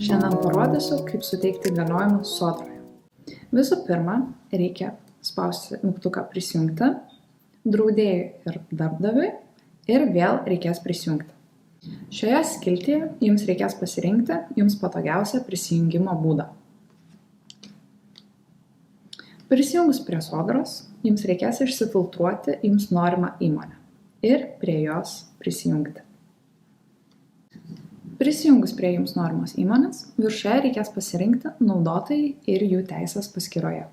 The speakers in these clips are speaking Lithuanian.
Šiandien parodysiu, kaip suteikti įgaliojimus sodroje. Visų pirma, reikia spausti mygtuką prisijungti, draudėjui ir darbdaviui ir vėl reikės prisijungti. Šioje skiltyje jums reikės pasirinkti jums patogiausią prisijungimo būdą. Prisijungus prie sodros, jums reikės išsifiltruoti jums norimą įmonę ir prie jos prisijungti. Prisijungus prie jums norimos įmonės, viršuje reikės pasirinkti naudotojai ir jų teisės paskyroje.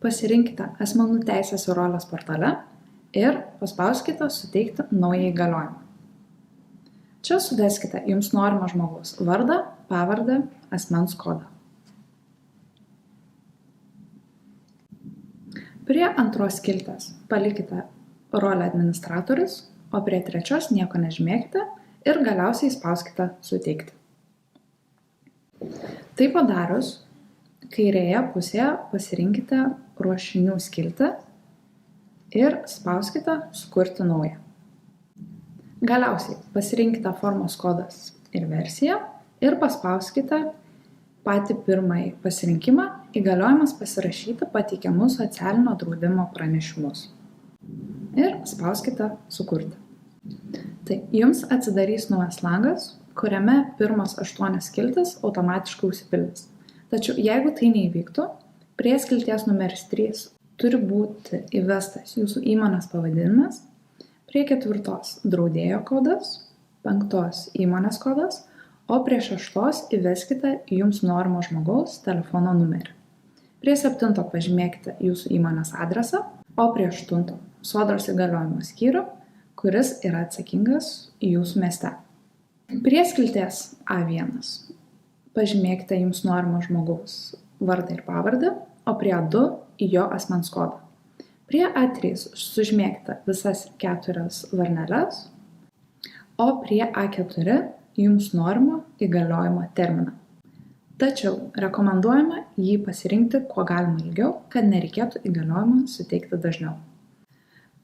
Pasirinkite asmenų teisės ir rolės portale ir paspauskite suteikti naują įgaliojimą. Čia sudėskite jums norimą žmogaus vardą, pavardę, asmens kodą. Prie antros skilties palikite rolę administratorius, o prie trečios nieko nežymėkite ir galiausiai spauskite suteikti. Tai padarius, kairėje pusėje pasirinkite ruošinių skiltį ir spauskite sukurti naują. Galiausiai pasirinkite formos kodas ir versiją ir paspauskite patį pirmąjį pasirinkimą įgaliojimas pasirašyti pateikiamus socialinio draudimo pranešimus. Ir spauskite sukurti. Tai jums atsidarys naujas langas, kuriame pirmas 8 skiltis automatiškai užsipildys. Tačiau jeigu tai neįvyktų, prie skilties numeris 3 turi būti įvestas jūsų įmonės pavadinimas, prie 4 draudėjo kodas, 5 įmonės kodas, o prie 6 įveskite jums norimo žmogaus telefono numerį. Prie 7 pažymėkite jūsų įmonės adresą, o prie 8 sodros įgaliojimo skyrių, kuris yra atsakingas jūsų mieste. Prie skilties A1 pažymėkite jums norimo žmogaus vardą ir pavardę, o prie A2 jo asmens kodą. Prie A3 sužymėkite visas 4 varneles, o prie A4 jums norimo įgaliojimo terminą. Tačiau rekomenduojama jį pasirinkti kuo galima ilgiau, kad nereikėtų įgaliojimą suteikti dažniau.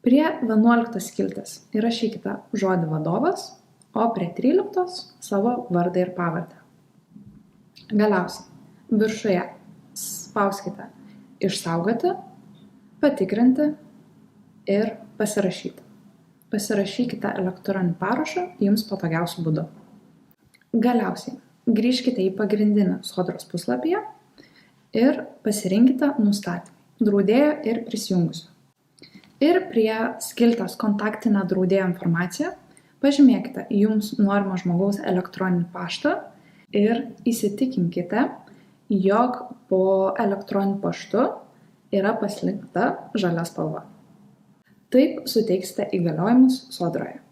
Prie 11 skilties įrašykite žodį vadovas, o prie 13 savo vardą ir pavardę. Galiausiai viršuje spauskite išsaugoti, patikrinti ir pasirašyti. Pasirašykite elektroninį parašą jums patogiausiu būdu. Galiausiai grįžkite į pagrindinį sodros puslapyje ir pasirinkite nustatymai draudėjo ir prisijungusio. Ir prie skilties kontaktinę draudėjo informaciją pažymėkite jums norimo žmogaus elektroninį paštą ir įsitikinkite, jog po elektroniniu paštu yra pasirinkta žalia spalva. Taip suteiksite įgaliojimus sodroje.